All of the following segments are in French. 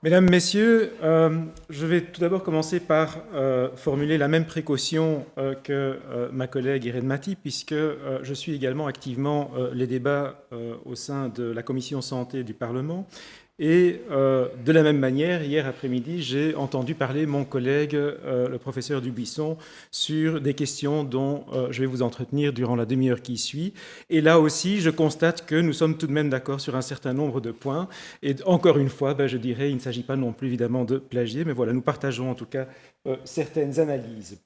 Mesdames, Messieurs, je vais tout d'abord commencer par formuler la même précaution que ma collègue Irène Maty, puisque je suis également activement les débats au sein de la Commission Santé du Parlement. Et de la même manière, hier après-midi, j'ai entendu parler mon collègue, le professeur Dubuisson, sur des questions dont je vais vous entretenir durant la demi-heure qui suit. Et là aussi, je constate que nous sommes tout de même d'accord sur un certain nombre de points. Et encore une fois, je dirais, il ne s'agit pas non plus évidemment de plagier, mais voilà, nous partageons en tout cas certaines analyses.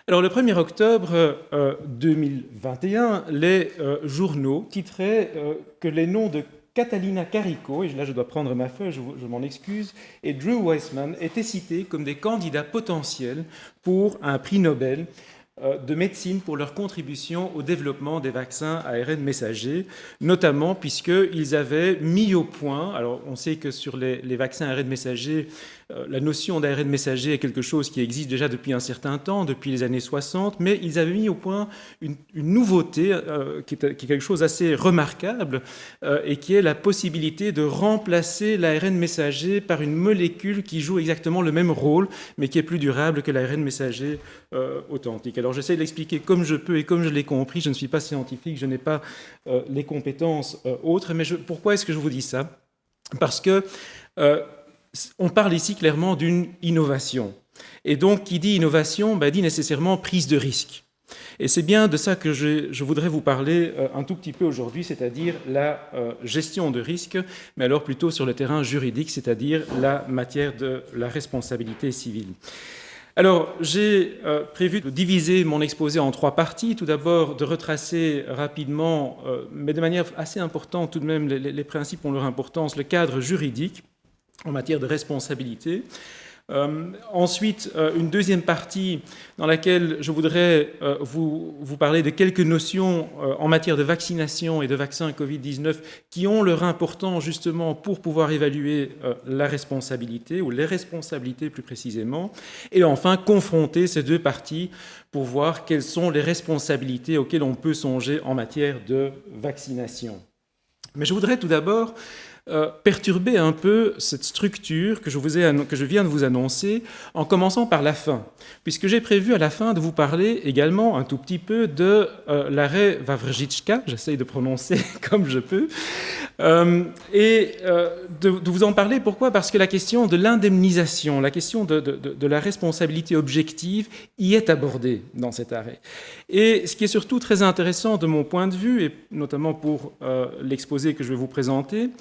Alors, le 1er octobre 2021, les journaux titraient que les noms de Catalina Carico, et là je dois prendre ma feuille, je m'en excuse, et Drew Weissman étaient cités comme des candidats potentiels pour un prix Nobel de médecine pour leur contribution au développement des vaccins ARN messagers, notamment puisqu'ils avaient mis au point, alors on sait que sur les vaccins ARN messagers, la notion d'ARN messager est quelque chose qui existe déjà depuis un certain temps, depuis les années 60, mais ils avaient mis au point une nouveauté qui est quelque chose d'assez remarquable et qui est la possibilité de remplacer l'ARN messager par une molécule qui joue exactement le même rôle, mais qui est plus durable que l'ARN messager authentique. Alors j'essaie de l'expliquer comme je peux et comme je l'ai compris. Je ne suis pas scientifique, je n'ai pas les compétences autres, mais pourquoi est-ce que je vous dis ça? Parce que on parle ici clairement d'une innovation. Et donc, qui dit innovation, dit nécessairement prise de risque. Et c'est bien de ça que je voudrais vous parler un tout petit peu aujourd'hui, c'est-à-dire la gestion de risque, mais alors plutôt sur le terrain juridique, c'est-à-dire la matière de la responsabilité civile. Alors, j'ai prévu de diviser mon exposé en 3 parties. Tout d'abord, de retracer rapidement, mais de manière assez importante tout de même, les principes ont leur importance, le cadre juridique en matière de responsabilité. Ensuite, une deuxième partie dans laquelle je voudrais vous parler de quelques notions en matière de vaccination et de vaccins Covid-19 qui ont leur importance justement pour pouvoir évaluer la responsabilité, ou les responsabilités plus précisément. Et enfin, confronter ces 2 parties pour voir quelles sont les responsabilités auxquelles on peut songer en matière de vaccination. Mais je voudrais tout d'abord perturber un peu cette structure que je viens de vous annoncer en commençant par la fin, puisque j'ai prévu à la fin de vous parler également un tout petit peu de l'arrêt Wawrzycka, j'essaye de prononcer comme je peux, et de vous en parler. Pourquoi? Parce que la question de l'indemnisation, la question de la responsabilité objective y est abordée dans cet arrêt. Et ce qui est surtout très intéressant de mon point de vue, et notamment pour l'exposé que je vais vous présenter,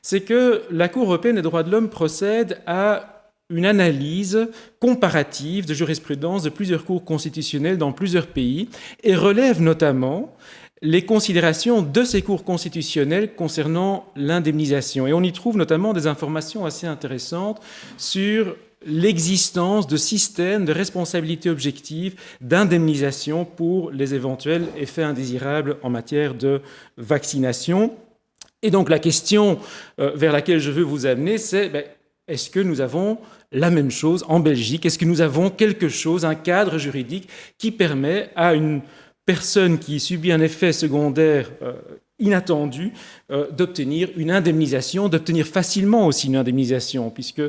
c'est que la Cour européenne des droits de l'homme procède à une analyse comparative de jurisprudence de plusieurs cours constitutionnelles dans plusieurs pays et relève notamment les considérations de ces cours constitutionnels concernant l'indemnisation. Et on y trouve notamment des informations assez intéressantes sur l'existence de systèmes de responsabilité objective d'indemnisation pour les éventuels effets indésirables en matière de vaccination. Et donc la question vers laquelle je veux vous amener, c'est est-ce que nous avons la même chose en Belgique? Est-ce que nous avons quelque chose, un cadre juridique qui permet à une personne qui subit un effet secondaire inattendu d'obtenir une indemnisation, d'obtenir facilement aussi une indemnisation, puisque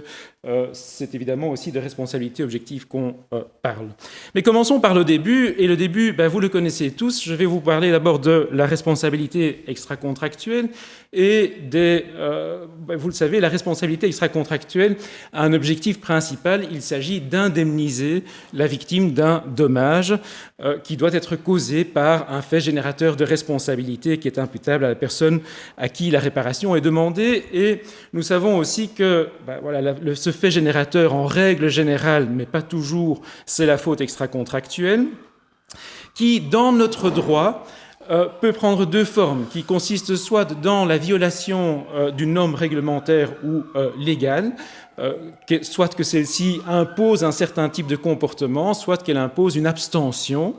c'est évidemment aussi de responsabilité objective qu'on parle. Mais commençons par le début, et le début, vous le connaissez tous. Je vais vous parler d'abord de la responsabilité extra-contractuelle et vous le savez, la responsabilité extra-contractuelle a un objectif principal, il s'agit d'indemniser la victime d'un dommage qui doit être causé par un fait générateur de responsabilité qui est imputable à la personne à qui la réparation est demandée. Et nous savons aussi que ce fait générateur, en règle générale, mais pas toujours, c'est la faute extra-contractuelle, qui, dans notre droit, peut prendre 2 formes, qui consistent soit dans la violation d'une norme réglementaire ou légale, soit que celle-ci impose un certain type de comportement, soit qu'elle impose une abstention,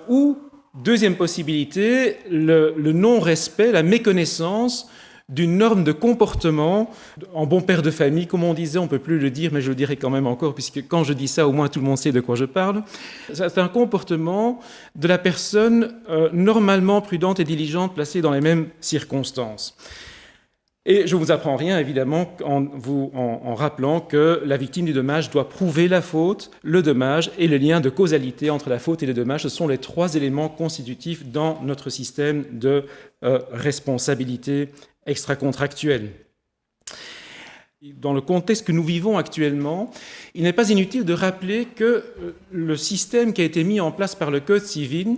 ou, deuxième possibilité, le non-respect, la méconnaissance d'une norme de comportement. En bon père de famille, comme on disait, on ne peut plus le dire, mais je le dirai quand même encore, puisque quand je dis ça, au moins tout le monde sait de quoi je parle. C'est un comportement de la personne normalement prudente et diligente placée dans les mêmes circonstances. Et je ne vous apprends rien, évidemment, en rappelant que la victime du dommage doit prouver la faute, le dommage et le lien de causalité entre la faute et le dommage. Ce sont les trois éléments constitutifs dans notre système de responsabilité extracontractuelle. Dans le contexte que nous vivons actuellement, il n'est pas inutile de rappeler que le système qui a été mis en place par le Code civil,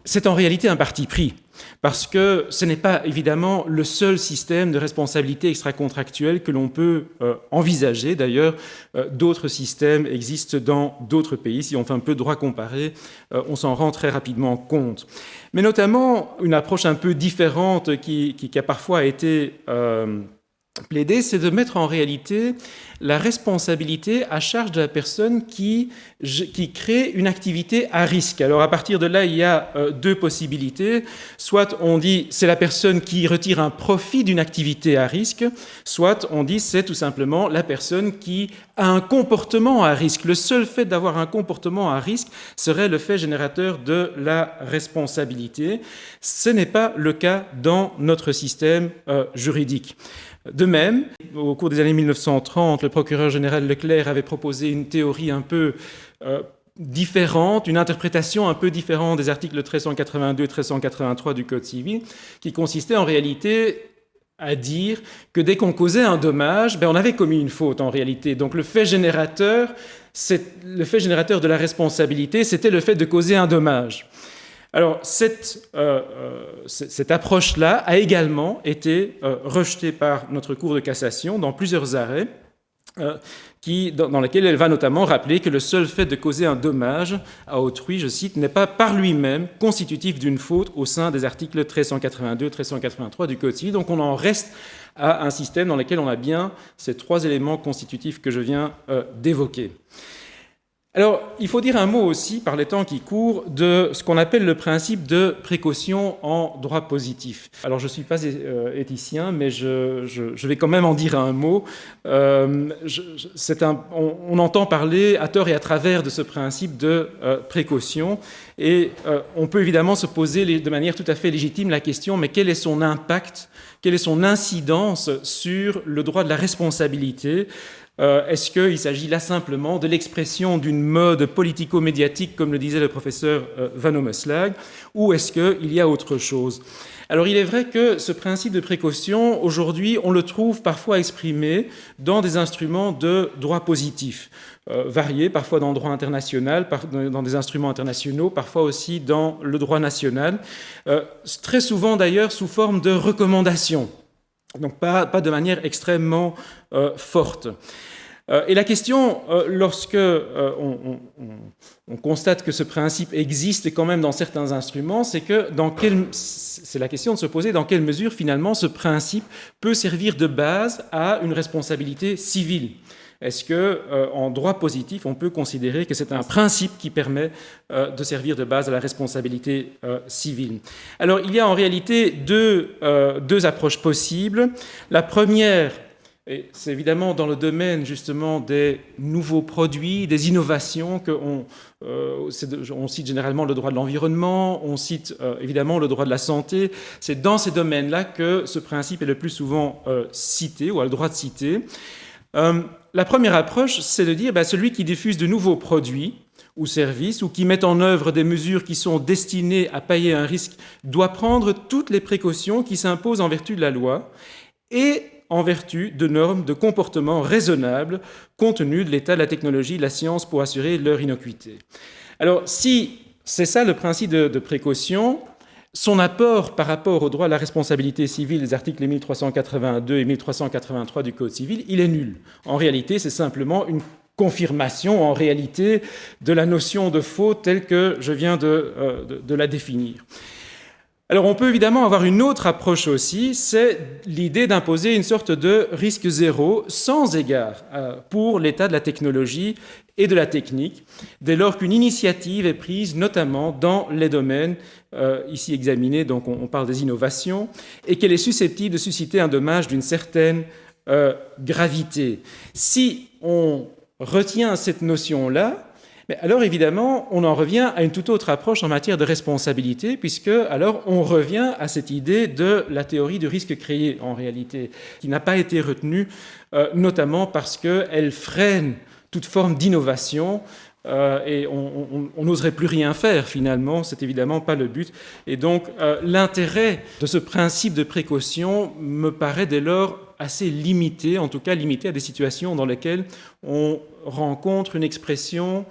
c'est en réalité un parti pris. Parce que ce n'est pas évidemment le seul système de responsabilité extracontractuelle que l'on peut envisager. D'ailleurs, d'autres systèmes existent dans d'autres pays. Si on fait un peu de droit comparé, on s'en rend très rapidement compte. Mais notamment, une approche un peu différente qui a parfois été plaidée, c'est de mettre en réalité la responsabilité à charge de la personne qui crée une activité à risque. Alors à partir de là, il y a deux possibilités. Soit on dit c'est la personne qui retire un profit d'une activité à risque, soit on dit c'est tout simplement la personne qui a un comportement à risque. Le seul fait d'avoir un comportement à risque serait le fait générateur de la responsabilité. Ce n'est pas le cas dans notre système juridique. De même, au cours des années 1930, le procureur général Leclerc avait proposé une théorie un peu différente, une interprétation un peu différente des articles 1382 et 1383 du Code civil, qui consistait en réalité à dire que dès qu'on causait un dommage, on avait commis une faute en réalité. Donc le fait générateur de la responsabilité, c'était le fait de causer un dommage. Alors, cette approche-là a également été rejetée par notre Cour de cassation dans plusieurs arrêts, dans lesquels elle va notamment rappeler que le seul fait de causer un dommage à autrui, je cite, n'est pas par lui-même constitutif d'une faute au sein des articles 1382 et 1383 du Code civil. Donc on en reste à un système dans lequel on a bien ces trois éléments constitutifs que je viens d'évoquer. Alors, il faut dire un mot aussi, par les temps qui courent, de ce qu'on appelle le principe de précaution en droit positif. Alors, je ne suis pas éthicien, mais je vais quand même en dire un mot. On entend parler à tort et à travers de ce principe de précaution, et on peut évidemment se poser de manière tout à fait légitime la question, mais quel est son impact, quelle est son incidence sur le droit de la responsabilité ? Est-ce qu'il s'agit là simplement de l'expression d'une mode politico-médiatique, comme le disait le professeur Van Ommeslag, ou est-ce qu'il y a autre chose ? Alors il est vrai que ce principe de précaution, aujourd'hui, on le trouve parfois exprimé dans des instruments de droit positif, variés, parfois dans le droit international, dans des instruments internationaux, parfois aussi dans le droit national, très souvent d'ailleurs sous forme de recommandations. Donc pas de manière extrêmement forte. Et la question, lorsque on constate que ce principe existe quand même dans certains instruments, c'est la question de se poser dans quelle mesure finalement ce principe peut servir de base à une responsabilité civile. Est-ce qu'en droit positif, on peut considérer que c'est un principe qui permet de servir de base à la responsabilité civile ? Alors, il y a en réalité deux approches possibles. La première, et c'est évidemment dans le domaine justement des nouveaux produits, des innovations, on cite généralement le droit de l'environnement, on cite évidemment le droit de la santé. C'est dans ces domaines-là que ce principe est le plus souvent cité, ou a le droit de citer. La première approche, c'est de dire celui qui diffuse de nouveaux produits ou services ou qui met en œuvre des mesures qui sont destinées à pallier un risque doit prendre toutes les précautions qui s'imposent en vertu de la loi et en vertu de normes de comportement raisonnables compte tenu de l'état de la technologie et de la science pour assurer leur innocuité. Alors, si c'est ça le principe de précaution, son apport par rapport au droit à la responsabilité civile des articles 1382 et 1383 du Code civil, il est nul. En réalité, c'est simplement une confirmation en réalité de la notion de faute telle que je viens de la définir. Alors on peut évidemment avoir une autre approche aussi, c'est l'idée d'imposer une sorte de risque zéro sans égard pour l'état de la technologie et de la technique, dès lors qu'une initiative est prise notamment dans les domaines ici examinés, donc on parle des innovations, et qu'elle est susceptible de susciter un dommage d'une certaine gravité. Si on retient cette notion-là, Mais alors évidemment, on en revient à une toute autre approche en matière de responsabilité, puisque alors on revient à cette idée de la théorie du risque créé en réalité, qui n'a pas été retenue, notamment parce qu'elle freine toute forme d'innovation. Et on n'oserait plus rien faire finalement, c'est évidemment pas le but. Et donc l'intérêt de ce principe de précaution me paraît dès lors assez limité, en tout cas limité à des situations dans lesquelles on rencontre une expression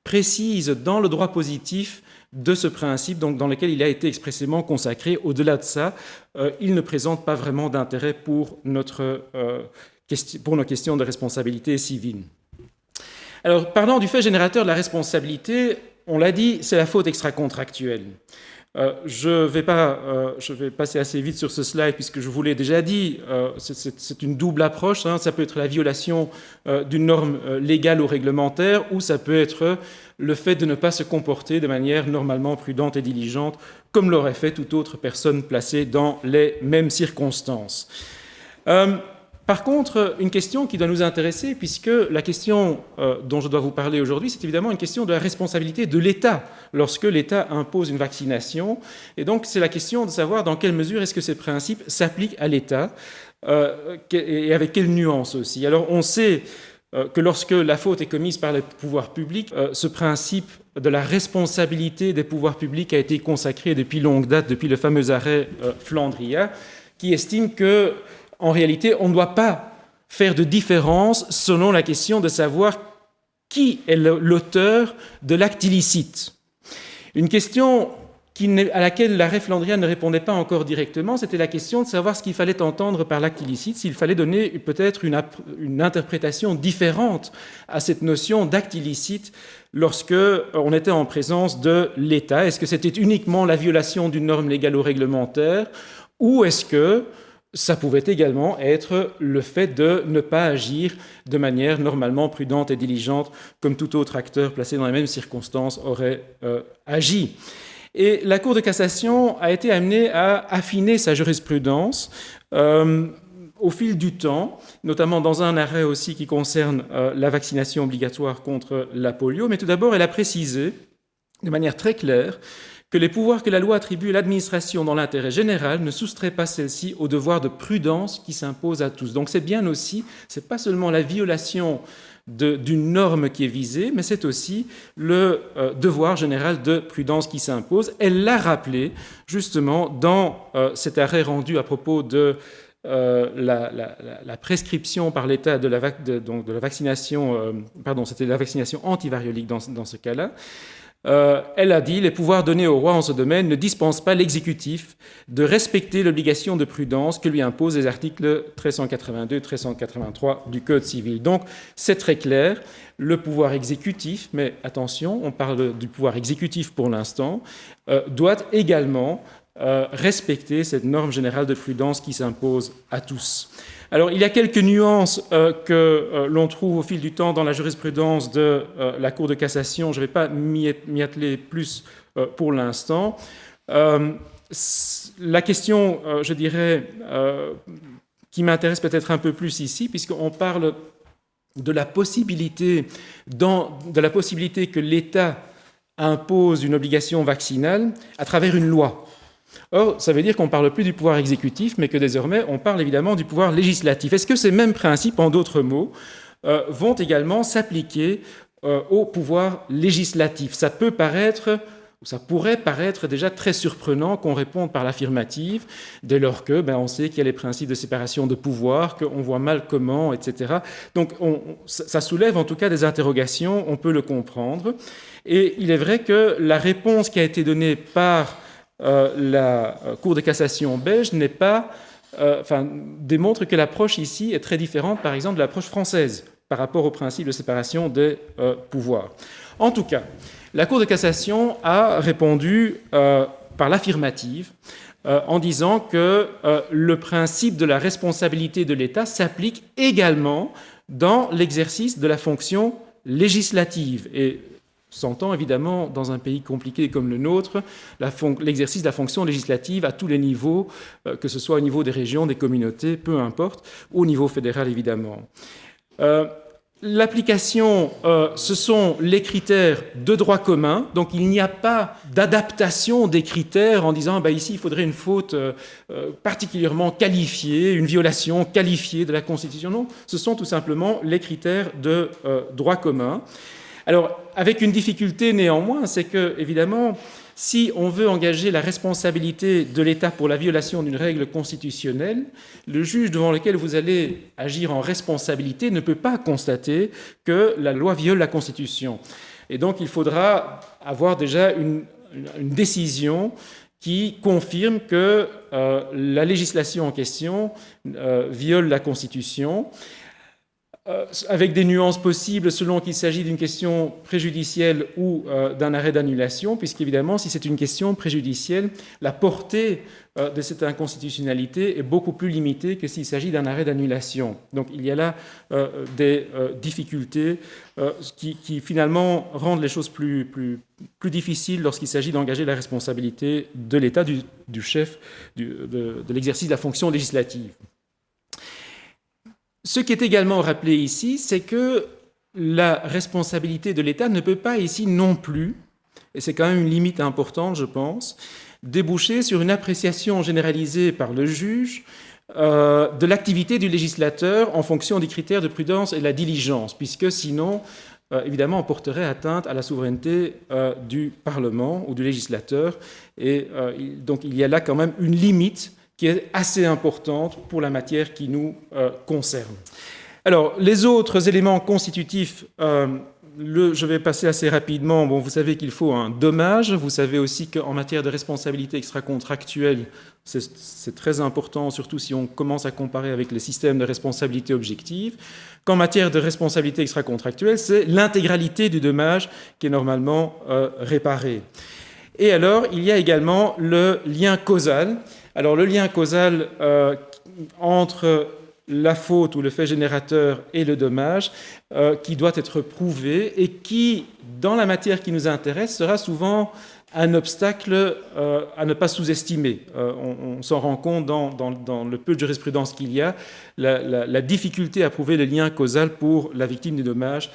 précise dans le droit positif de ce principe, donc dans lequel il a été expressément consacré. Au-delà de ça, il ne présente pas vraiment d'intérêt pour nos questions de responsabilité civile. Alors, parlant du fait générateur de la responsabilité, on l'a dit, c'est la faute extracontractuelle. Je vais passer assez vite sur ce slide puisque je vous l'ai déjà dit, c'est une double approche. Ça peut être la violation d'une norme légale ou réglementaire, ou ça peut être le fait de ne pas se comporter de manière normalement prudente et diligente, comme l'aurait fait toute autre personne placée dans les mêmes circonstances. Par contre, une question qui doit nous intéresser, puisque la question dont je dois vous parler aujourd'hui, c'est évidemment une question de la responsabilité de l'État lorsque l'État impose une vaccination. Et donc, c'est la question de savoir dans quelle mesure est-ce que ces principes s'appliquent à l'État et avec quelle nuance aussi. Alors, on sait que lorsque la faute est commise par les pouvoirs publics, ce principe de la responsabilité des pouvoirs publics a été consacré depuis longue date, depuis le fameux arrêt Flandria, qui estime que en réalité, on ne doit pas faire de différence selon la question de savoir qui est l'auteur de l'acte illicite. Une question à laquelle l'arrêt Flandria ne répondait pas encore directement, c'était la question de savoir ce qu'il fallait entendre par l'acte illicite, s'il fallait donner peut-être une interprétation différente à cette notion d'acte illicite lorsque on était en présence de l'État. Est-ce que c'était uniquement la violation d'une norme légale ou réglementaire, ou est-ce que ça pouvait également être le fait de ne pas agir de manière normalement prudente et diligente, comme tout autre acteur placé dans les mêmes circonstances aurait agi. Et la Cour de cassation a été amenée à affiner sa jurisprudence au fil du temps, notamment dans un arrêt aussi qui concerne la vaccination obligatoire contre la polio. Mais tout d'abord, elle a précisé de manière très claire que les pouvoirs que la loi attribue à l'administration dans l'intérêt général ne soustraient pas celle-ci au devoir de prudence qui s'impose à tous. Donc c'est bien aussi, c'est pas seulement la violation d'une norme qui est visée, mais c'est aussi le devoir général de prudence qui s'impose. Elle l'a rappelé justement dans cet arrêt rendu à propos de la prescription par l'État de la vaccination, c'était la vaccination antivariolique dans ce cas-là. Elle a dit « Les pouvoirs donnés au roi en ce domaine ne dispensent pas l'exécutif de respecter l'obligation de prudence que lui imposent les articles 1382 et 1383 du Code civil. » Donc, c'est très clair, le pouvoir exécutif, mais attention, on parle du pouvoir exécutif pour l'instant, doit également respecter cette norme générale de prudence qui s'impose à tous. Alors, il y a quelques nuances que l'on trouve au fil du temps dans la jurisprudence de la Cour de cassation. Je ne vais pas m'y atteler plus pour l'instant. La question, je dirais, qui m'intéresse peut-être un peu plus ici, puisqu'on parle de la possibilité que l'État impose une obligation vaccinale à travers une loi. Or, ça veut dire qu'on ne parle plus du pouvoir exécutif, mais que désormais, on parle évidemment du pouvoir législatif. Est-ce que ces mêmes principes, en d'autres mots, vont également s'appliquer au pouvoir législatif? Ça peut paraître, ou ça pourrait paraître déjà très surprenant qu'on réponde par l'affirmative, dès lors que on sait qu'il y a les principes de séparation de pouvoir, qu'on voit mal comment, etc. Donc, ça soulève en tout cas des interrogations, on peut le comprendre. Et il est vrai que la réponse qui a été donnée par la Cour de cassation belge démontre que l'approche ici est très différente, par exemple, de l'approche française par rapport au principe de séparation des pouvoirs. En tout cas, la Cour de cassation a répondu par l'affirmative en disant que le principe de la responsabilité de l'État s'applique également dans l'exercice de la fonction législative. Et s'entend évidemment dans un pays compliqué comme le nôtre, l'exercice de la fonction législative à tous les niveaux, que ce soit au niveau des régions, des communautés, peu importe, au niveau fédéral évidemment. L'application, ce sont les critères de droit commun, donc il n'y a pas d'adaptation des critères en disant ici il faudrait une faute particulièrement qualifiée, une violation qualifiée de la Constitution. Non, ce sont tout simplement les critères de droit commun. Alors, avec une difficulté néanmoins, c'est que, évidemment, si on veut engager la responsabilité de l'État pour la violation d'une règle constitutionnelle, le juge devant lequel vous allez agir en responsabilité ne peut pas constater que la loi viole la Constitution. Et donc, il faudra avoir déjà une décision qui confirme que la législation en question viole la Constitution, avec des nuances possibles selon qu'il s'agit d'une question préjudicielle ou d'un arrêt d'annulation, puisqu'évidemment, si c'est une question préjudicielle, la portée de cette inconstitutionnalité est beaucoup plus limitée que s'il s'agit d'un arrêt d'annulation. Donc il y a là des difficultés qui finalement rendent les choses plus difficiles lorsqu'il s'agit d'engager la responsabilité de l'État, du chef de l'exercice de la fonction législative. Ce qui est également rappelé ici, c'est que la responsabilité de l'État ne peut pas ici non plus, et c'est quand même une limite importante, je pense, déboucher sur une appréciation généralisée par le juge de l'activité du législateur en fonction des critères de prudence et de la diligence, puisque sinon, évidemment, on porterait atteinte à la souveraineté du Parlement ou du législateur, et donc il y a là quand même une limite qui est assez importante pour la matière qui nous concerne. Alors, les autres éléments constitutifs, je vais passer assez rapidement. Bon, vous savez qu'il faut un dommage. Vous savez aussi qu'en matière de responsabilité extra-contractuelle, c'est très important, surtout si on commence à comparer avec les systèmes de responsabilité objective, qu'en matière de responsabilité extra-contractuelle, c'est l'intégralité du dommage qui est normalement réparée. Et alors, il y a également le lien causal. Alors, le lien causal entre la faute ou le fait générateur et le dommage qui doit être prouvé et qui, dans la matière qui nous intéresse, sera souvent un obstacle à ne pas sous-estimer. On s'en rend compte dans le peu de jurisprudence qu'il y a. La difficulté à prouver le lien causal pour la victime du dommage,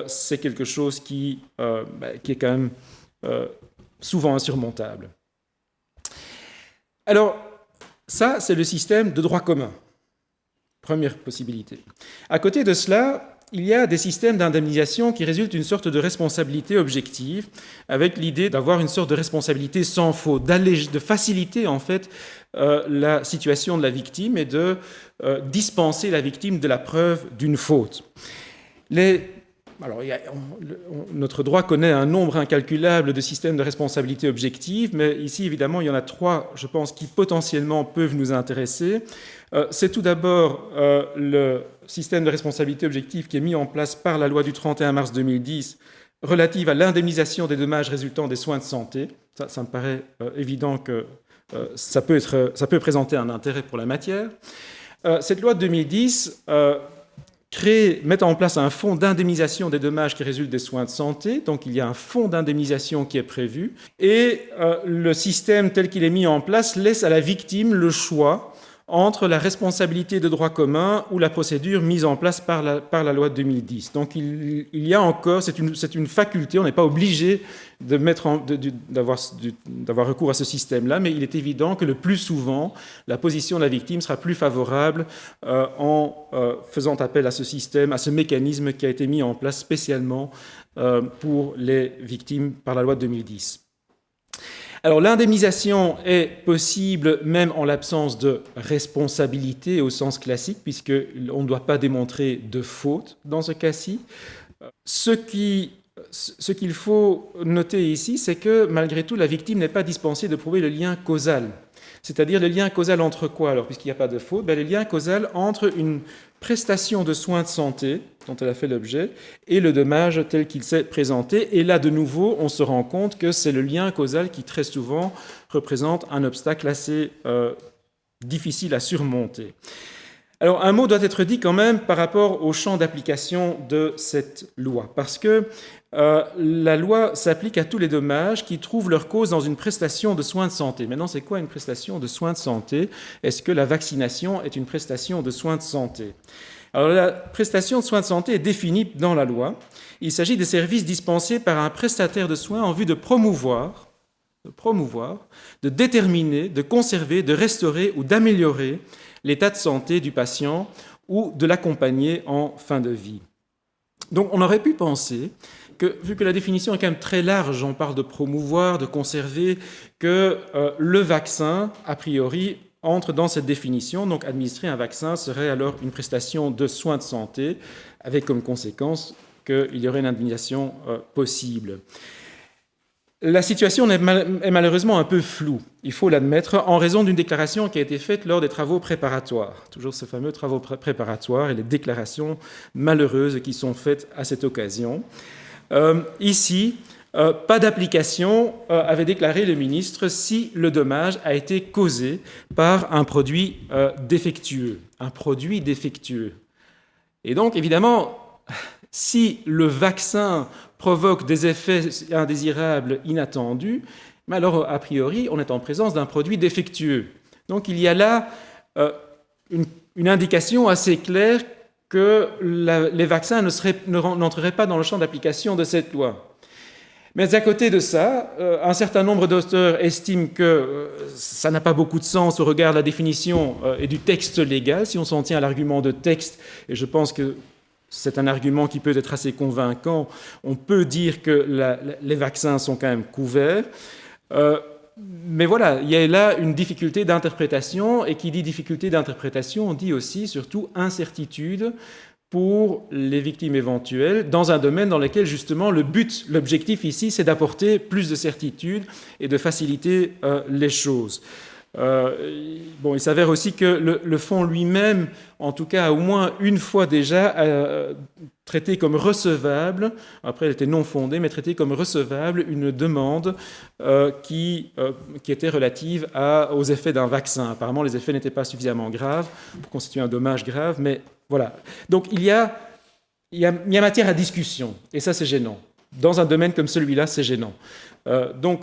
c'est quelque chose qui est quand même souvent insurmontable. Alors, ça, c'est le système de droit commun. Première possibilité. À côté de cela, il y a des systèmes d'indemnisation qui résultent d'une sorte de responsabilité objective, avec l'idée d'avoir une sorte de responsabilité sans faute, de faciliter en fait la situation de la victime et de dispenser la victime de la preuve d'une faute. Alors, notre droit connaît un nombre incalculable de systèmes de responsabilité objective, mais ici, évidemment, il y en a trois, je pense, qui potentiellement peuvent nous intéresser. C'est tout d'abord le système de responsabilité objective qui est mis en place par la loi du 31 mars 2010 relative à l'indemnisation des dommages résultant des soins de santé. Ça me paraît évident que ça peut présenter un intérêt pour la matière. Cette loi de 2010 met en place un fonds d'indemnisation des dommages qui résultent des soins de santé. Donc, il y a un fonds d'indemnisation qui est prévu. Et le système tel qu'il est mis en place laisse à la victime le choix entre la responsabilité de droit commun ou la procédure mise en place par la loi de 2010. Donc, il y a encore, c'est une faculté, on n'est pas obligé d'avoir recours à ce système-là, mais il est évident que le plus souvent, la position de la victime sera plus favorable en faisant appel à ce système, à ce mécanisme qui a été mis en place spécialement pour les victimes par la loi de 2010. Alors, l'indemnisation est possible même en l'absence de responsabilité au sens classique, puisqu'on ne doit pas démontrer de faute dans ce cas-ci. Ce qu'il faut noter ici, c'est que malgré tout, la victime n'est pas dispensée de prouver le lien causal. C'est-à-dire le lien causal entre quoi, alors, puisqu'il n'y a pas de faute? Le lien causal entre une prestation de soins de santé dont elle a fait l'objet et le dommage tel qu'il s'est présenté. Et là, de nouveau, on se rend compte que c'est le lien causal qui, très souvent, représente un obstacle assez difficile à surmonter. Alors, un mot doit être dit quand même par rapport au champ d'application de cette loi, parce que la loi s'applique à tous les dommages qui trouvent leur cause dans une prestation de soins de santé. Maintenant, c'est quoi une prestation de soins de santé? Est-ce que la vaccination est une prestation de soins de santé? Alors, la prestation de soins de santé est définie dans la loi. Il s'agit des services dispensés par un prestataire de soins en vue de promouvoir, de déterminer, de conserver, de restaurer ou d'améliorer l'état de santé du patient ou de l'accompagner en fin de vie. Donc on aurait pu penser que, vu que la définition est quand même très large, on parle de promouvoir, de conserver, que le vaccin, a priori, entre dans cette définition. Donc administrer un vaccin serait alors une prestation de soins de santé, avec comme conséquence qu'il y aurait une indemnisation possible. La situation est malheureusement un peu floue, il faut l'admettre, en raison d'une déclaration qui a été faite lors des travaux préparatoires. Toujours ces fameux travaux préparatoires et les déclarations malheureuses qui sont faites à cette occasion. Ici, pas d'application, avait déclaré le ministre, si le dommage a été causé par un produit défectueux. Un produit défectueux. Et donc, évidemment, si le vaccin provoque des effets indésirables inattendus, mais alors, a priori, on est en présence d'un produit défectueux. Donc, il y a là une indication assez claire que les vaccins n'entreraient pas dans le champ d'application de cette loi. Mais à côté de ça, un certain nombre d'auteurs estiment que ça n'a pas beaucoup de sens au regard de la définition et du texte légal, si on s'en tient à l'argument de texte, et je pense que c'est un argument qui peut être assez convaincant. On peut dire que les vaccins sont quand même couverts. Mais voilà, il y a là une difficulté d'interprétation, et qui dit difficulté d'interprétation, on dit aussi surtout incertitude pour les victimes éventuelles, dans un domaine dans lequel justement l'objectif ici, c'est d'apporter plus de certitude et de faciliter les choses. Il s'avère aussi que le fonds lui-même, en tout cas, a au moins une fois déjà traité comme recevable, après elle était non fondée, mais traité comme recevable une demande qui était relative aux effets d'un vaccin. Apparemment, les effets n'étaient pas suffisamment graves pour constituer un dommage grave, mais voilà. Donc il y a matière à discussion, et ça c'est gênant. Dans un domaine comme celui-là, c'est gênant. Donc,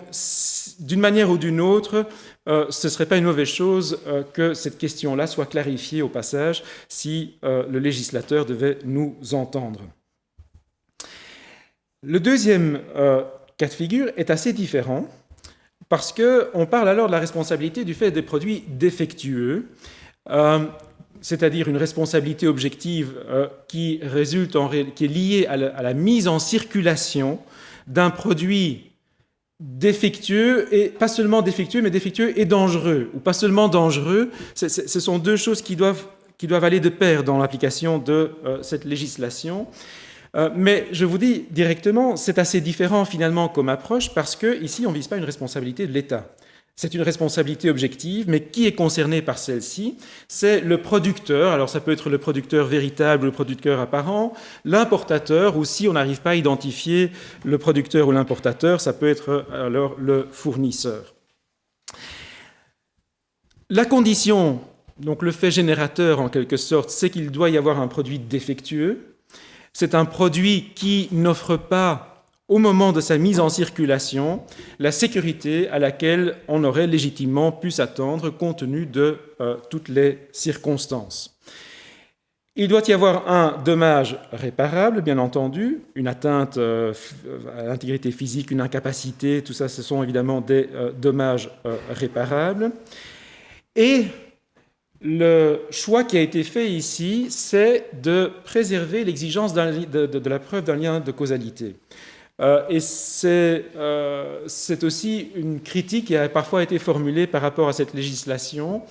d'une manière ou d'une autre, ce ne serait pas une mauvaise chose que cette question-là soit clarifiée au passage si le législateur devait nous entendre. Le deuxième cas de figure est assez différent parce qu'on parle alors de la responsabilité du fait des produits défectueux, c'est-à-dire une responsabilité objective qui est liée à la mise en circulation d'un produit défectueux, et pas seulement défectueux, mais défectueux et dangereux, ou pas seulement dangereux. Ce sont deux choses qui doivent aller de pair dans l'application de cette législation. Mais je vous dis directement, c'est assez différent finalement comme approche, parce qu'ici, on ne vise pas une responsabilité de l'État. C'est une responsabilité objective, mais qui est concerné par celle-ci? C'est le producteur, alors ça peut être le producteur véritable ou le producteur apparent, l'importateur, ou si on n'arrive pas à identifier le producteur ou l'importateur, ça peut être alors le fournisseur. La condition, donc le fait générateur en quelque sorte, c'est qu'il doit y avoir un produit défectueux. C'est un produit qui n'offre pas, au moment de sa mise en circulation, la sécurité à laquelle on aurait légitimement pu s'attendre compte tenu de toutes les circonstances. Il doit y avoir un dommage réparable, bien entendu, une atteinte à l'intégrité physique, une incapacité, tout ça, ce sont évidemment des dommages réparables. Et le choix qui a été fait ici, c'est de préserver l'exigence de la preuve d'un lien de causalité. Et c'est aussi une critique qui a parfois été formulée par rapport à cette législation.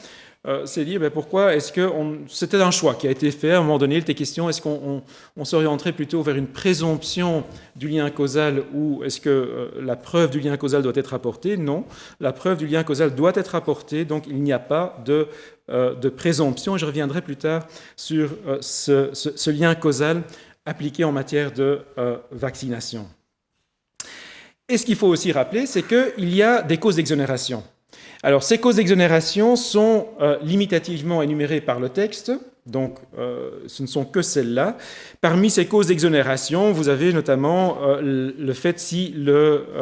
C'est dire pourquoi est-ce que c'était un choix qui a été fait à un moment donné. Il était question, est-ce qu'on s'orienterait plutôt vers une présomption du lien causal, ou est-ce que la preuve du lien causal doit être apportée? Non, la preuve du lien causal doit être apportée, donc il n'y a pas de présomption. Et je reviendrai plus tard sur ce lien causal appliqué en matière de vaccination. Et ce qu'il faut aussi rappeler, c'est qu'il y a des causes d'exonération. Alors, ces causes d'exonération sont limitativement énumérées par le texte, donc ce ne sont que celles-là. Parmi ces causes d'exonération, vous avez notamment le fait si le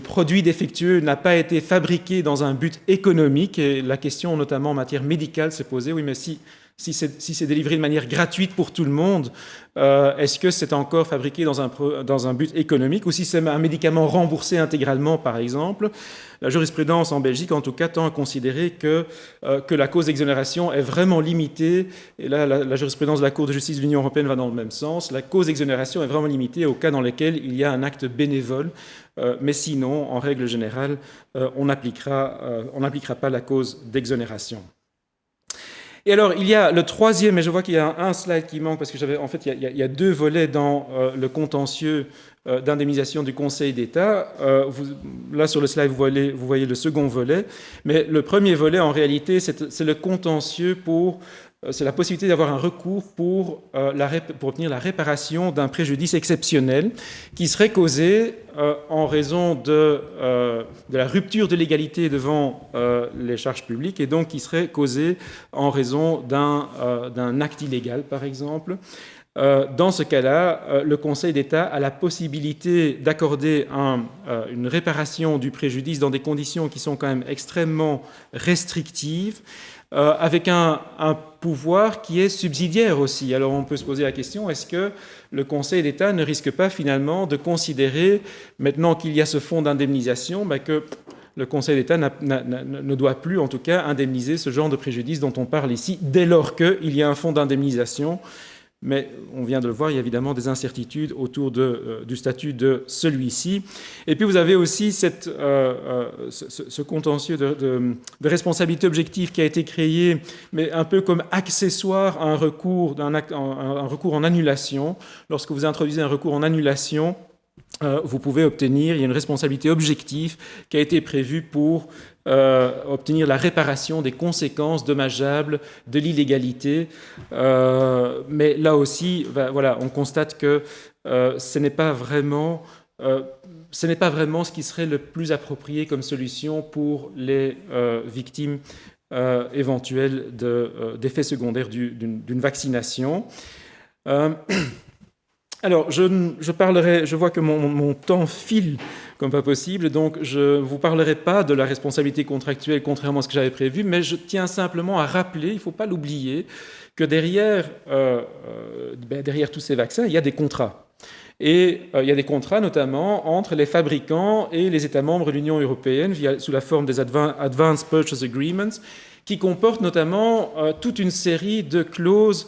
produit défectueux n'a pas été fabriqué dans un but économique, et la question notamment en matière médicale s'est posée, oui, mais si si c'est délivré de manière gratuite pour tout le monde, est-ce que c'est encore fabriqué dans un but économique, ou si c'est un médicament remboursé intégralement, par exemple. La jurisprudence en Belgique, en tout cas, tend à considérer que la cause d'exonération est vraiment limitée, et là, la jurisprudence de la Cour de justice de l'Union européenne va dans le même sens. La cause d'exonération est vraiment limitée aux cas dans lesquels il y a un acte bénévole, mais sinon, en règle générale, on n'appliquera pas la cause d'exonération. Et alors, il y a le troisième, et je vois qu'il y a un slide qui manque, parce que en fait, il y a deux volets dans le contentieux d'indemnisation du Conseil d'État. Là, sur le slide, vous voyez le second volet, mais le premier volet, en réalité, c'est le contentieux c'est la possibilité d'avoir un recours pour obtenir la réparation d'un préjudice exceptionnel qui serait causé en raison de la rupture de l'égalité devant les charges publiques, et donc qui serait causé en raison d'un acte illégal, par exemple. Dans ce cas-là, le Conseil d'État a la possibilité d'accorder une réparation du préjudice dans des conditions qui sont quand même extrêmement restrictives, avec un pouvoir qui est subsidiaire aussi. Alors on peut se poser la question, est-ce que le Conseil d'État ne risque pas finalement de considérer, maintenant qu'il y a ce fonds d'indemnisation, que le Conseil d'État ne doit plus en tout cas indemniser ce genre de préjudice dont on parle ici, dès lors qu'il y a un fonds d'indemnisation. Mais on vient de le voir, il y a évidemment des incertitudes autour du statut de celui-ci. Et puis vous avez aussi ce contentieux de responsabilité objective qui a été créé, mais un peu comme accessoire à un recours en annulation. Lorsque vous introduisez un recours en annulation, vous pouvez obtenir, il y a une responsabilité objective qui a été prévue pour obtenir la réparation des conséquences dommageables de l'illégalité. Mais là aussi, voilà, on constate que ce n'est pas vraiment ce qui serait le plus approprié comme solution pour les victimes éventuelles d'effets secondaires d'une vaccination. Alors, je vois que mon temps file comme pas possible, donc je ne vous parlerai pas de la responsabilité contractuelle, contrairement à ce que j'avais prévu, mais je tiens simplement à rappeler, il ne faut pas l'oublier, que derrière tous ces vaccins, il y a des contrats. Et il y a des contrats notamment entre les fabricants et les États membres de l'Union européenne sous la forme des Advanced Purchase Agreements, qui comportent notamment toute une série de clauses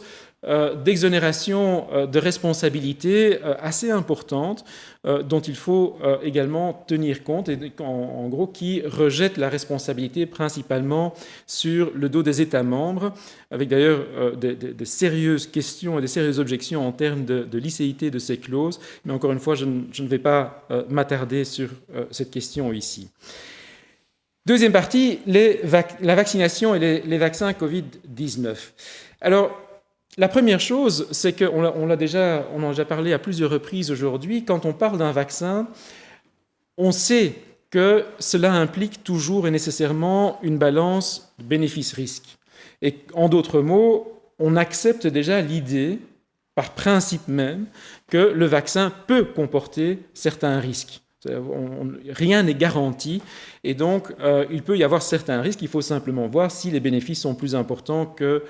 d'exonération de responsabilité assez importante dont il faut également tenir compte, et en gros qui rejette la responsabilité principalement sur le dos des États membres, avec d'ailleurs des sérieuses questions et des sérieuses objections en termes de licéité de ces clauses. Mais encore une fois, je ne vais pas m'attarder sur cette question ici. Deuxième partie, la vaccination et les vaccins Covid-19. Alors, la première chose, c'est qu'on en a déjà parlé à plusieurs reprises aujourd'hui, quand on parle d'un vaccin, on sait que cela implique toujours et nécessairement une balance bénéfice-risque. Et en d'autres mots, on accepte déjà l'idée, par principe même, que le vaccin peut comporter certains risques. Rien n'est garanti, et donc il peut y avoir certains risques. Il faut simplement voir si les bénéfices sont plus importants que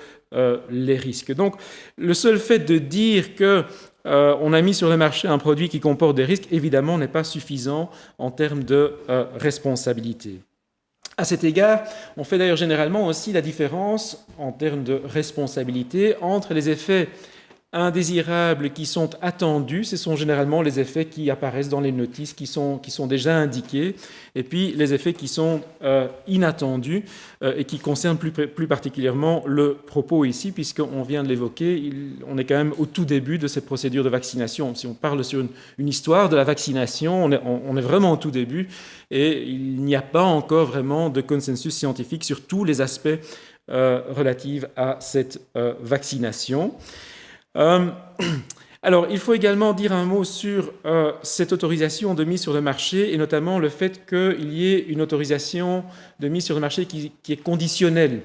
les risques. Donc le seul fait de dire que on a mis sur le marché un produit qui comporte des risques, évidemment, n'est pas suffisant en termes de responsabilité. À cet égard, on fait d'ailleurs généralement aussi la différence en termes de responsabilité entre les effets indésirables qui sont attendus, ce sont généralement les effets qui apparaissent dans les notices, qui sont déjà indiqués, et puis les effets qui sont inattendus et qui concernent plus particulièrement le propos ici, puisqu'on vient de l'évoquer, on est quand même au tout début de cette procédure de vaccination. Si on parle sur une histoire de la vaccination, on est vraiment au tout début, et il n'y a pas encore vraiment de consensus scientifique sur tous les aspects relatifs à cette vaccination. Alors, il faut également dire un mot sur cette autorisation de mise sur le marché, et notamment le fait qu'il y ait une autorisation de mise sur le marché qui est conditionnelle.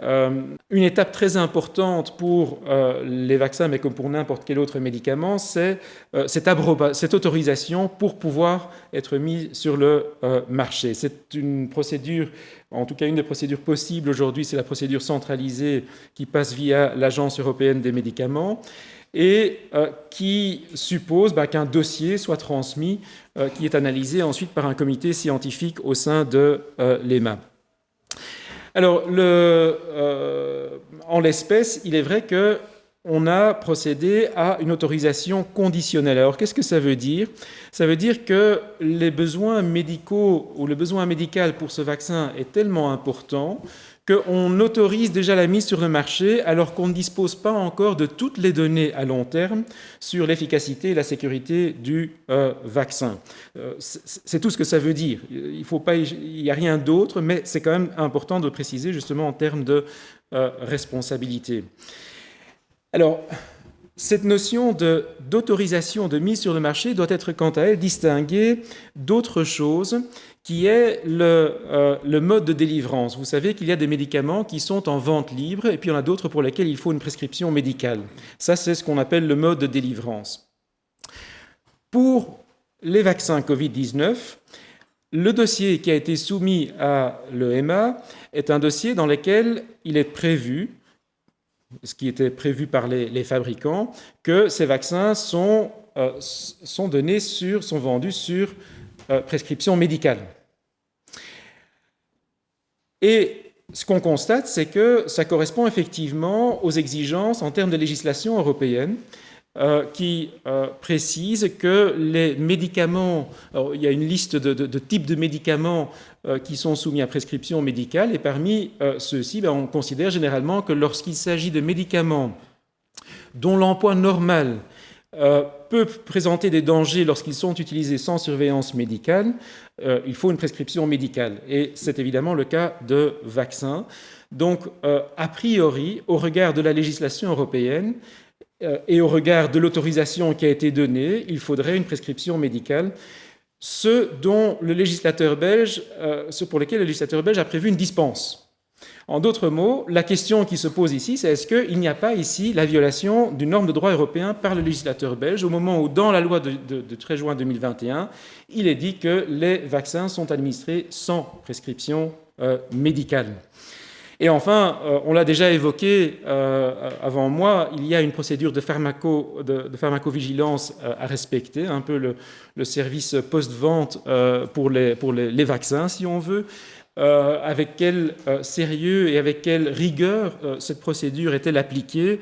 Une étape très importante pour les vaccins, mais comme pour n'importe quel autre médicament, c'est cette autorisation pour pouvoir être mis sur le marché. C'est une procédure, en tout cas une des procédures possibles aujourd'hui, c'est la procédure centralisée qui passe via l'Agence européenne des médicaments et qui suppose qu'un dossier soit transmis, qui est analysé ensuite par un comité scientifique au sein de l'EMA. Alors, en l'espèce, il est vrai qu'on a procédé à une autorisation conditionnelle. Alors, qu'est-ce que ça veut dire? Ça veut dire que les besoins médicaux ou le besoin médical pour ce vaccin est tellement important qu'on autorise déjà la mise sur le marché alors qu'on ne dispose pas encore de toutes les données à long terme sur l'efficacité et la sécurité du vaccin. C'est tout ce que ça veut dire. Il n'y a rien d'autre, mais c'est quand même important de le préciser justement en termes de responsabilité. Alors, cette notion d'autorisation de mise sur le marché doit être quant à elle distinguée d'autre chose qui est le mode de délivrance. Vous savez qu'il y a des médicaments qui sont en vente libre et puis il y en a d'autres pour lesquels il faut une prescription médicale. Ça, c'est ce qu'on appelle le mode de délivrance. Pour les vaccins Covid-19, le dossier qui a été soumis à l'EMA est un dossier dans lequel il est prévu, ce qui était prévu par les fabricants, que ces vaccins sont vendus sur prescription médicale. Et ce qu'on constate, c'est que ça correspond effectivement aux exigences en termes de législation européenne qui précise que les médicaments, alors il y a une liste de types de médicaments qui sont soumis à prescription médicale, et parmi ceux-ci, on considère généralement que lorsqu'il s'agit de médicaments dont l'emploi normal peut présenter des dangers lorsqu'ils sont utilisés sans surveillance médicale, il faut une prescription médicale. Et c'est évidemment le cas de vaccins. Donc, a priori, au regard de la législation européenne et au regard de l'autorisation qui a été donnée, il faudrait une prescription médicale, ce pour lesquels le législateur belge a prévu une dispense. En d'autres mots, la question qui se pose ici, c'est est-ce qu'il n'y a pas ici la violation d'une norme de droit européen par le législateur belge au moment où, dans la loi de 13 juin 2021, il est dit que les vaccins sont administrés sans prescription médicale. Et enfin, on l'a déjà évoqué avant moi, il y a une procédure de pharmacovigilance à respecter, un peu le service post-vente pour les vaccins, si on veut. Avec quel sérieux et avec quelle rigueur cette procédure est-elle appliquée?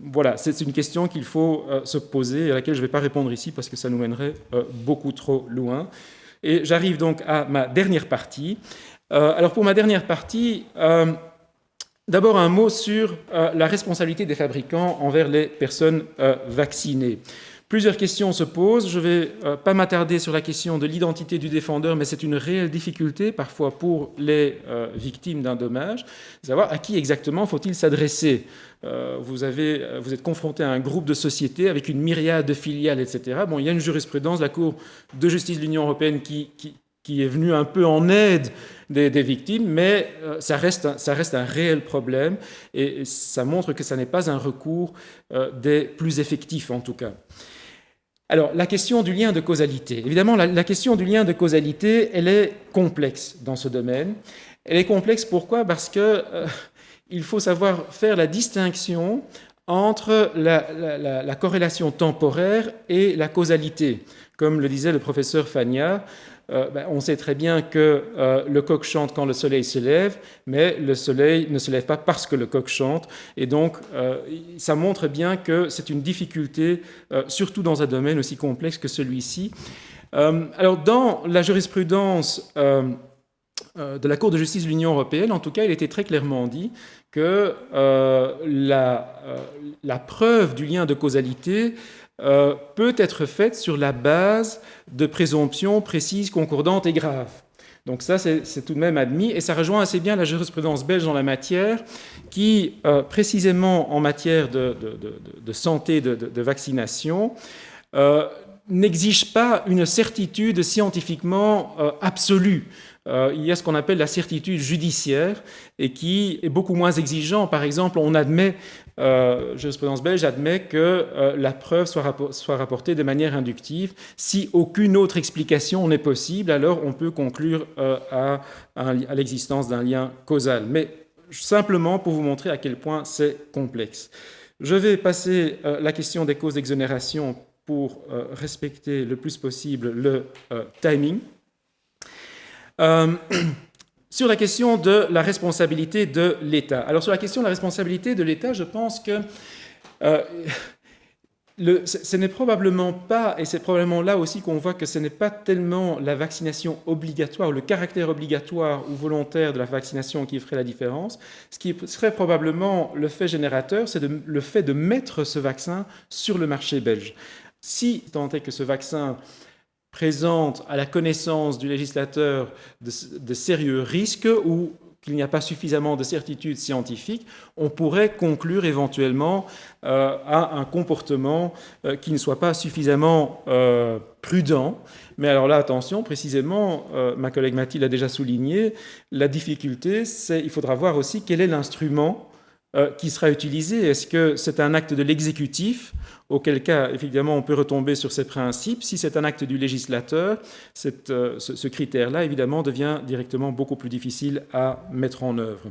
Voilà, c'est une question qu'il faut se poser et à laquelle je ne vais pas répondre ici parce que ça nous mènerait beaucoup trop loin. Et j'arrive donc à ma dernière partie. Alors pour ma dernière partie, d'abord un mot sur la responsabilité des fabricants envers les personnes vaccinées. Plusieurs questions se posent. Je ne vais pas m'attarder sur la question de l'identité du défendeur, mais c'est une réelle difficulté parfois pour les victimes d'un dommage, de savoir à qui exactement faut-il s'adresser. Vous êtes confronté à un groupe de sociétés avec une myriade de filiales, etc. Bon, il y a une jurisprudence de la Cour de justice de l'Union européenne qui est venue un peu en aide des victimes, mais ça reste un réel problème et ça montre que ça n'est pas un recours des plus effectifs en tout cas. Alors, la question du lien de causalité. Évidemment, la question du lien de causalité, elle est complexe dans ce domaine. Elle est complexe pourquoi? Parce que il faut savoir faire la distinction entre la corrélation temporaire et la causalité. Comme le disait le professeur Fagna, on sait très bien que le coq chante quand le soleil se lève, mais le soleil ne se lève pas parce que le coq chante. Et donc, ça montre bien que c'est une difficulté, surtout dans un domaine aussi complexe que celui-ci. Alors, dans la jurisprudence de la Cour de justice de l'Union européenne, en tout cas, il était très clairement dit que la preuve du lien de causalité peut être faite sur la base de présomptions précises, concordantes et graves. Donc ça, c'est tout de même admis, et ça rejoint assez bien la jurisprudence belge en la matière, qui, précisément en matière de santé, de vaccination, n'exige pas une certitude scientifiquement absolue. Il y a ce qu'on appelle la certitude judiciaire et qui est beaucoup moins exigeant. Par exemple, on admet, jurisprudence belge admet que la preuve soit rapportée de manière inductive. Si aucune autre explication n'est possible, alors on peut conclure à l'existence d'un lien causal. Mais simplement pour vous montrer à quel point c'est complexe. Je vais passer la question des causes d'exonération pour respecter le plus possible le timing. Sur la question de la responsabilité de l'État. Alors sur la question de la responsabilité de l'État, je pense que ce n'est probablement pas, et c'est probablement là aussi qu'on voit que ce n'est pas tellement la vaccination obligatoire, le caractère obligatoire ou volontaire de la vaccination qui ferait la différence. Ce qui serait probablement le fait générateur, c'est le fait de mettre ce vaccin sur le marché belge. Si tant est que ce vaccin présente à la connaissance du législateur de sérieux risques ou qu'il n'y a pas suffisamment de certitude scientifique, on pourrait conclure éventuellement à un comportement qui ne soit pas suffisamment prudent. Mais alors là, attention, précisément, ma collègue Mathilde l'a déjà souligné, la difficulté, c'est qu'il faudra voir aussi quel est l'instrument qui sera utilisé. Est-ce que c'est un acte de l'exécutif, auquel cas, évidemment, on peut retomber sur ces principes. Si c'est un acte du législateur, ce critère-là, évidemment, devient directement beaucoup plus difficile à mettre en œuvre.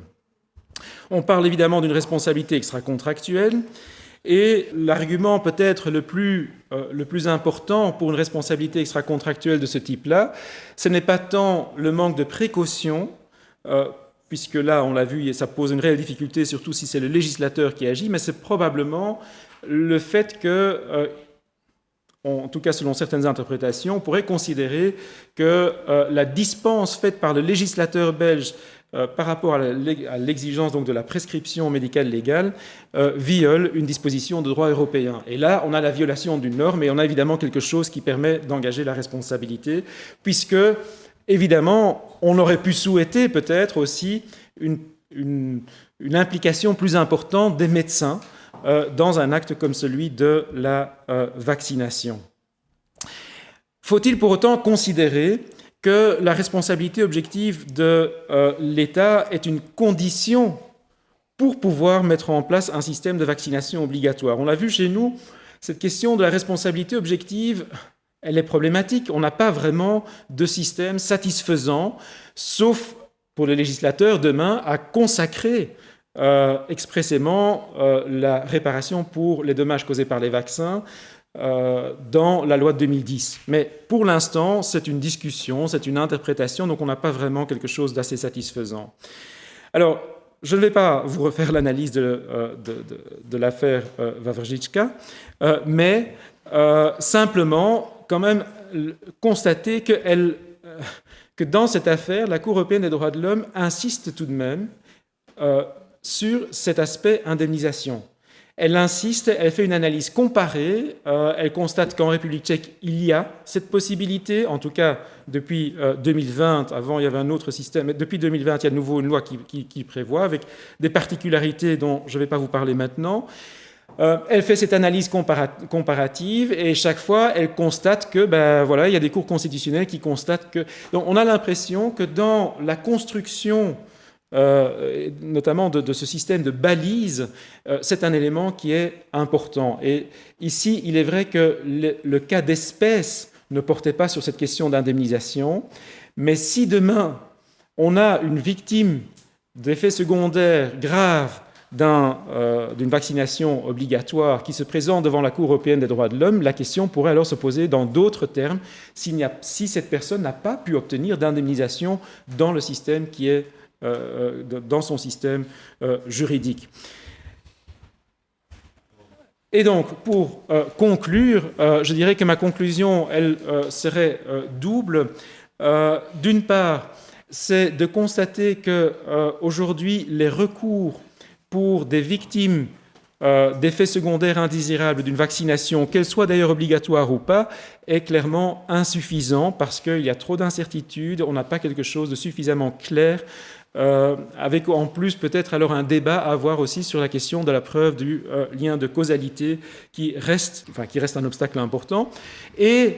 On parle évidemment d'une responsabilité extra-contractuelle, et l'argument peut-être le plus important pour une responsabilité extra-contractuelle de ce type-là, ce n'est pas tant le manque de précaution, puisque là, on l'a vu, ça pose une réelle difficulté, surtout si c'est le législateur qui agit, mais c'est probablement le fait que, en tout cas selon certaines interprétations, on pourrait considérer que la dispense faite par le législateur belge par rapport à l'exigence donc de la prescription médicale légale viole une disposition de droit européen. Et là, on a la violation d'une norme et on a évidemment quelque chose qui permet d'engager la responsabilité, puisque évidemment, on aurait pu souhaiter peut-être aussi une implication plus importante des médecins dans un acte comme celui de la vaccination. Faut-il pour autant considérer que la responsabilité objective de l'État est une condition pour pouvoir mettre en place un système de vaccination obligatoire? On l'a vu chez nous, cette question de la responsabilité objective, elle est problématique. On n'a pas vraiment de système satisfaisant, sauf pour le législateur demain à consacrer expressément la réparation pour les dommages causés par les vaccins dans la loi de 2010. Mais pour l'instant, c'est une discussion, c'est une interprétation, donc on n'a pas vraiment quelque chose d'assez satisfaisant. Alors, je ne vais pas vous refaire l'analyse de l'affaire Wawrzycka, mais simplement quand même constater que dans cette affaire, la Cour européenne des droits de l'homme insiste tout de même sur cet aspect indemnisation. Elle insiste, elle fait une analyse comparée, elle constate qu'en République tchèque, il y a cette possibilité, en tout cas depuis 2020, avant il y avait un autre système, mais depuis 2020, il y a de nouveau une loi qui prévoit, avec des particularités dont je ne vais pas vous parler maintenant. Elle fait cette analyse comparative et chaque fois, elle constate que, il y a des cours constitutionnels qui constatent que... Donc, on a l'impression que dans la construction, notamment de ce système de balises, c'est un élément qui est important. Et ici, il est vrai que le cas d'espèce ne portait pas sur cette question d'indemnisation, mais si demain, on a une victime d'effets secondaires graves d'une vaccination obligatoire qui se présente devant la Cour européenne des droits de l'homme, la question pourrait alors se poser dans d'autres termes si cette personne n'a pas pu obtenir d'indemnisation dans le système qui est dans son système juridique. Et donc, pour conclure, je dirais que ma conclusion, elle serait double. D'une part, c'est de constater qu'aujourd'hui, les recours pour des victimes d'effets secondaires indésirables d'une vaccination, qu'elle soit d'ailleurs obligatoire ou pas, est clairement insuffisant parce qu'il y a trop d'incertitudes, on n'a pas quelque chose de suffisamment clair avec en plus peut-être alors un débat à avoir aussi sur la question de la preuve du lien de causalité qui reste un obstacle important. Et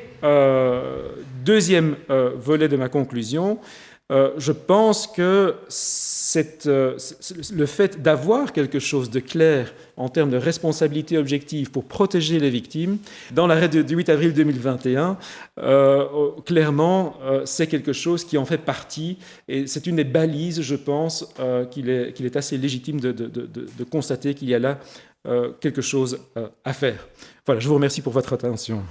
deuxième volet de ma conclusion, je pense que le fait d'avoir quelque chose de clair en termes de responsabilité objective pour protéger les victimes, dans l'arrêt du 8 avril 2021, clairement, c'est quelque chose qui en fait partie, et c'est une des balises, je pense, qu'il est assez légitime de constater qu'il y a là quelque chose à faire. Voilà, je vous remercie pour votre attention.